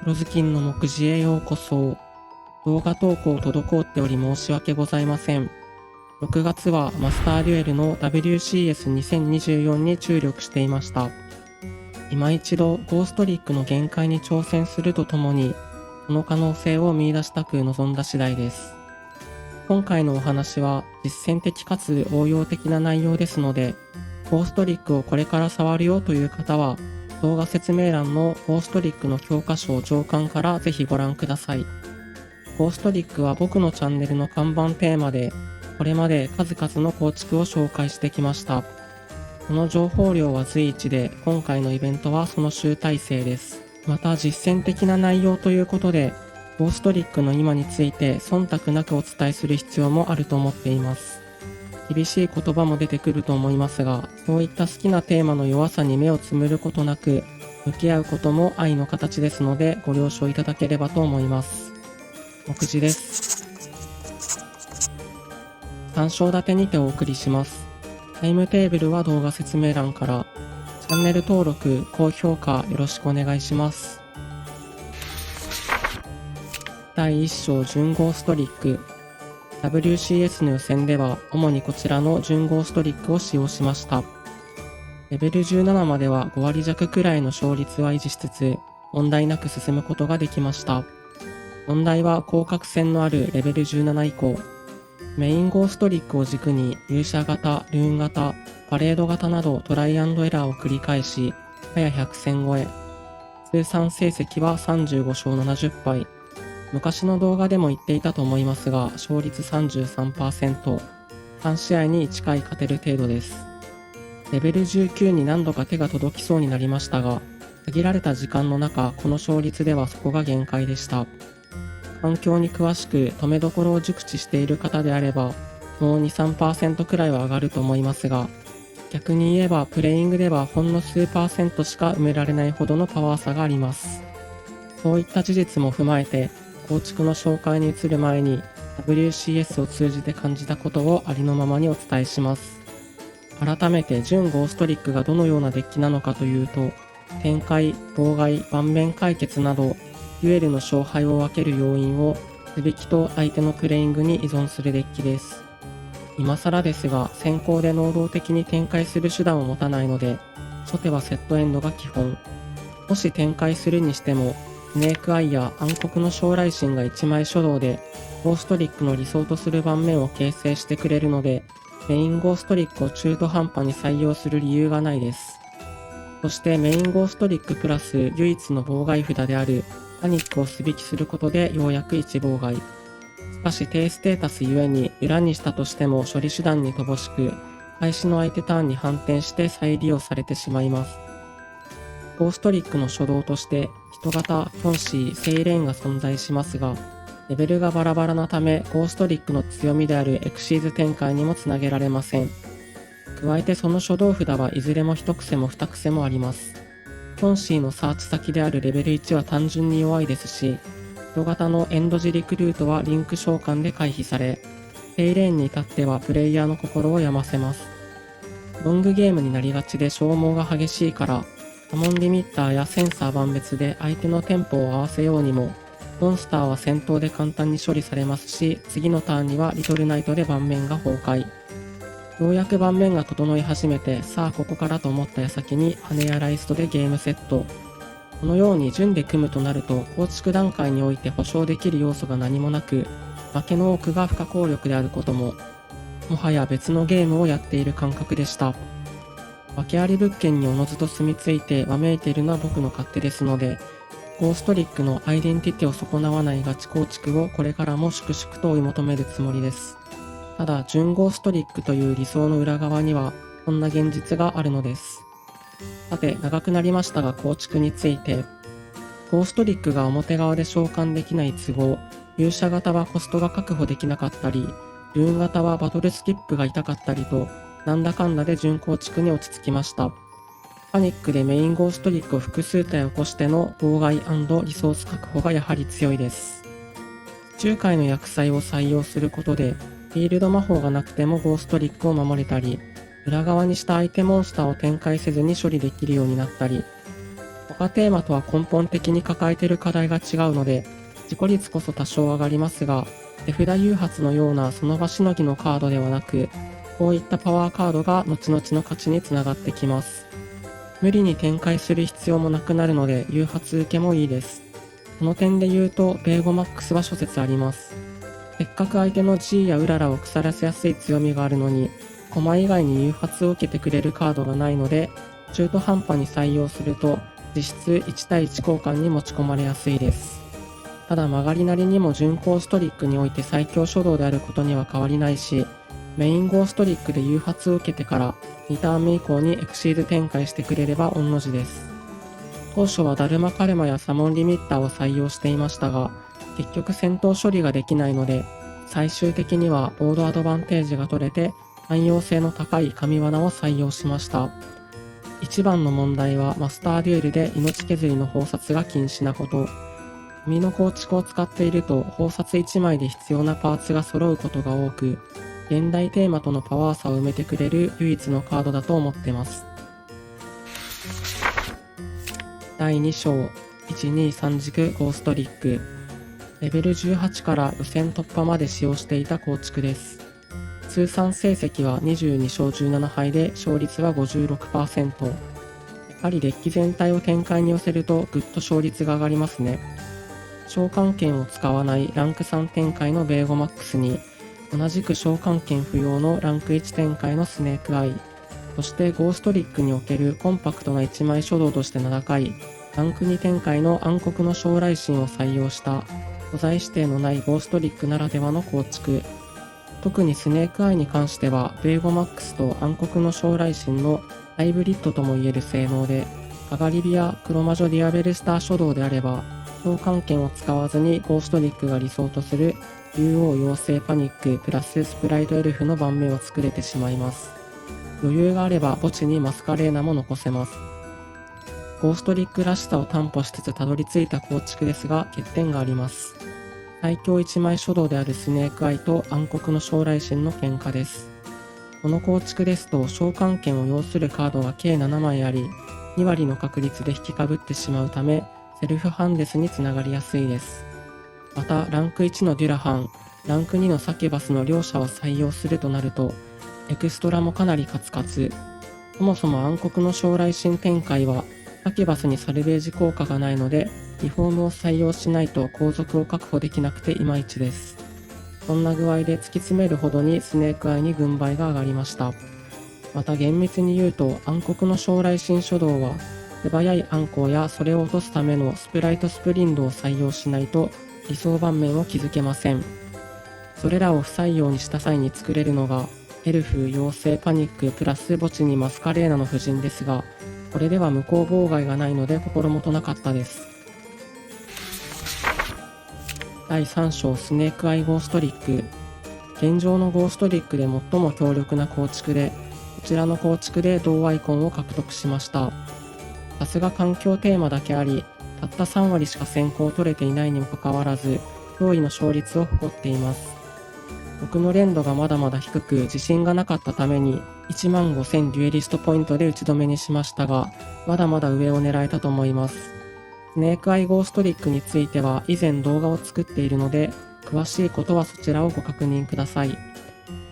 黒ずきんの目次へようこそ。動画投稿滞っており申し訳ございません。6月はマスターデュエルの WCS2024 に注力していました。今一度ゴーストリックの限界に挑戦するとともに、その可能性を見出したく望んだ次第です。今回のお話は実践的かつ応用的な内容ですので、ゴーストリックをこれから触るよという方は、動画説明欄のゴーストリックの教科書上巻からぜひご覧ください。ゴーストリックは僕のチャンネルの看板テーマで、これまで数々の構築を紹介してきました。この情報量は随一で、今回のイベントはその集大成です。また実践的な内容ということで、ゴーストリックの今について忖度なくお伝えする必要もあると思っています。厳しい言葉も出てくると思いますが、そういった好きなテーマの弱さに目をつむることなく、向き合うことも愛の形ですので、ご了承いただければと思います。目次です。3章立てにてお送りします。タイムテーブルは動画説明欄から、チャンネル登録、高評価よろしくお願いします。第1章準ゴーストリック。WCS の予選では主にこちらの準ゴーストリックを使用しました。レベル17までは5割弱くらいの勝率は維持しつつ、問題なく進むことができました。問題は広角線のあるレベル17以降、メインゴーストリックを軸に勇者型、ルーン型、パレード型などトライアンドエラーを繰り返し、早100戦超え。通算成績は35勝70敗。昔の動画でも言っていたと思いますが、勝率 33%、3試合に1回勝てる程度です。レベル19に何度か手が届きそうになりましたが、限られた時間の中、この勝率ではそこが限界でした。環境に詳しく止めどころを熟知している方であれば、もう 2、3% くらいは上がると思いますが、逆に言えばプレイングではほんの数%しか埋められないほどのパワー差があります。そういった事実も踏まえて、構築の紹介に移る前に WCS を通じて感じたことをありのままにお伝えします。改めて準ゴーストリックがどのようなデッキなのかというと、展開、妨害、盤面解決など、デュエルの勝敗を分ける要因を図引きと相手のプレイングに依存するデッキです。今更ですが、先行で能動的に展開する手段を持たないので、初手はセットエンドが基本。もし展開するにしても、スネークアイや暗黒の将来神が1枚初動で、ゴーストリックの理想とする盤面を形成してくれるので、メインゴーストリックを中途半端に採用する理由がないです。そしてメインゴーストリックプラス唯一の妨害札であるパニックを素引きすることでようやく1妨害。しかし低ステータスゆえに裏にしたとしても処理手段に乏しく、開始の相手ターンに反転して再利用されてしまいます。ゴーストリックの初動として人型、キョンシー、セイレーンが存在しますが、レベルがバラバラなためゴーストリックの強みであるエクシーズ展開にもつなげられません。加えてその初動札はいずれも一癖も二癖もあります。キョンシーのサーチ先であるレベル1は単純に弱いですし、人型のエンドジリクルートはリンク召喚で回避され、セイレーンに至ってはプレイヤーの心を病ませます。ロングゲームになりがちで消耗が激しいから、サモンリミッターやセンサー万別で相手のテンポを合わせようにも、モンスターは戦闘で簡単に処理されますし、次のターンにはリトルナイトで盤面が崩壊。ようやく盤面が整い始めて、さあここからと思った矢先に羽やライストでゲームセット。このように順で組むとなると、構築段階において保証できる要素が何もなく、負けの多くが不可抗力であることも、もはや別のゲームをやっている感覚でした。訳あり物件におのずと住み着いてわめいているのは僕の勝手ですので、ゴーストリックのアイデンティティを損なわないガチ構築をこれからも粛々と追い求めるつもりです。ただ、準ゴーストリックという理想の裏側には、こんな現実があるのです。さて、長くなりましたが構築について、ゴーストリックが表側で召喚できない都合、勇者型はコストが確保できなかったり、ルーン型はバトルスキップが痛かったりと、なんだかんだで準構築に落ち着きました。パニックでメインゴーストリックを複数体起こしての妨害&リソース確保がやはり強いです。地中海の薬剤を採用することで、フィールド魔法がなくてもゴーストリックを守れたり、裏側にした相手モンスターを展開せずに処理できるようになったり、他テーマとは根本的に抱えている課題が違うので、自己率こそ多少上がりますが、手札誘発のようなその場しのぎのカードではなく、こういったパワーカードが後々の勝ちにつながってきます。無理に展開する必要もなくなるので誘発受けもいいです。この点で言うと、ベーゴマックスは諸説あります。せっかく相手の G やウララを腐らせやすい強みがあるのに、駒以外に誘発を受けてくれるカードがないので、中途半端に採用すると、実質1対1交換に持ち込まれやすいです。ただ曲がりなりにも準コーストリックにおいて最強初動であることには変わりないし、メインゴーストリックで誘発を受けてから2ターン目以降にエクシード展開してくれれば御の字です。当初はダルマカルマやサモンリミッターを採用していましたが、結局戦闘処理ができないので、最終的にはボードアドバンテージが取れて汎用性の高い神罠を採用しました。一番の問題はマスターデュエルで命削りの砲殺が禁止なこと。紙の構築を使っていると砲殺1枚で必要なパーツが揃うことが多く、現代テーマとのパワー差を埋めてくれる唯一のカードだと思ってます。第2章、123軸ゴーストリック。レベル18から予選突破まで使用していた構築です。通算成績は22勝17敗で勝率は 56%。やはりデッキ全体を展開に寄せるとぐっと勝率が上がりますね。召喚権を使わないランク3展開のベーゴマックスに、同じく召喚権不要のランク1展開のスネークアイ、そしてゴーストリックにおけるコンパクトな1枚初動として名高いランク2展開の暗黒の将来神を採用した素材指定のないゴーストリックならではの構築。特にスネークアイに関してはベーゴマックスと暗黒の将来神のハイブリッドともいえる性能で、カガリビや黒魔女ディアベルスター初動であれば召喚権を使わずにゴーストリックが理想とする竜王妖精パニックプラススプライトエルフの盤面を作れてしまいます。余裕があれば墓地にマスカレーナも残せます。ゴーストリックらしさを担保しつつたどり着いた構築ですが欠点があります。最強1枚初動であるスネークアイと暗黒の将来神の喧嘩です。この構築ですと召喚権を要するカードが計7枚あり、2割の確率で引きかぶってしまうため、セルフハンデスにつながりやすいです。また、ランク1のデュラハン、ランク2のサキュバスの両者を採用するとなると、エクストラもかなりカツカツ。そもそも暗黒の将来神展開は、サキュバスにサルベージ効果がないので、リフォームを採用しないと後続を確保できなくていまいちです。そんな具合で突き詰めるほどにスネークアイに軍配が上がりました。また厳密に言うと暗黒の将来神初動は素早い暗号やそれを落とすためのスプライトスプリンドを採用しないと理想盤面を築けません。それらを不採用にした際に作れるのがエルフ、妖精、パニックプラス墓地にマスカレーナの布陣ですが、これでは無効妨害がないので心もとなかったです。第3章スネークアイゴーストリック。現状のゴーストリックで最も強力な構築で、こちらの構築で同アイコンを獲得しました。さすが環境テーマだけあり、たった3割しか先行取れていないにもかかわらず、驚異の勝率を誇っています。僕の連度がまだまだ低く自信がなかったために15000デュエリストポイントで打ち止めにしましたが、まだまだ上を狙えたと思います。スネークアイゴーストリックについては以前動画を作っているので、詳しいことはそちらをご確認ください。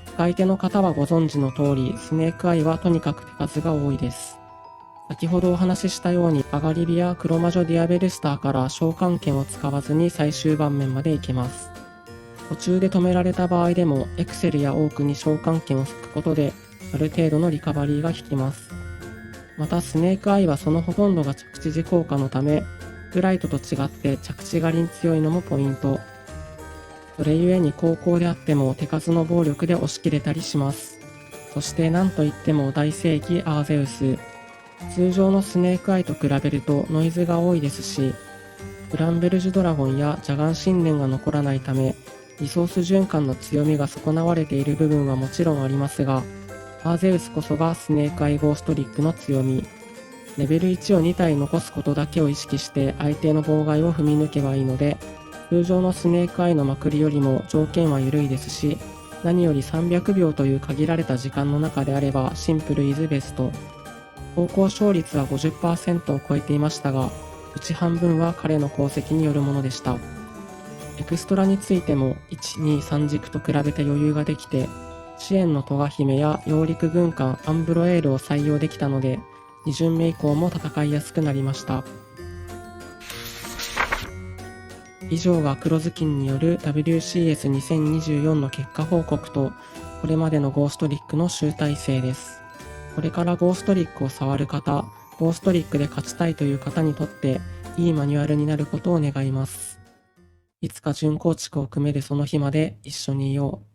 使い手の方はご存知の通り、スネークアイはとにかく手数が多いです。先ほどお話ししたように、アガリビや黒魔女ディアベルスターから召喚権を使わずに最終盤面まで行けます。途中で止められた場合でも、エクセルやオークに召喚権を引くことで、ある程度のリカバリーが効きます。また、スネークアイはそのほとんどが着地時効果のため、ブライトと違って着地狩りに強いのもポイント。それゆえに高校であっても手数の暴力で押し切れたりします。そして何といっても大聖域アーゼウス。通常のスネークアイと比べるとノイズが多いですし、ブランベルジュドラゴンやジャガン神殿が残らないため、リソース循環の強みが損なわれている部分はもちろんありますが、アーゼウスこそがスネークアイゴーストリックの強み。レベル1を2体残すことだけを意識して相手の妨害を踏み抜けばいいので、通常のスネークアイのまくりよりも条件は緩いですし、何より300秒という限られた時間の中であればシンプルイズベスト。投稿勝率は 50% を超えていましたが、うち半分は彼の功績によるものでした。エクストラについても1、2、3軸と比べて余裕ができて、支援のトガ姫や揚陸軍艦アンブロエールを採用できたので、2巡目以降も戦いやすくなりました。以上が黒ずきんによる WCS2024 の結果報告と、これまでのゴーストリックの集大成です。これからゴーストリックを触る方、ゴーストリックで勝ちたいという方にとって、いいマニュアルになることを願います。いつか準構築を組めるその日まで一緒にいよう。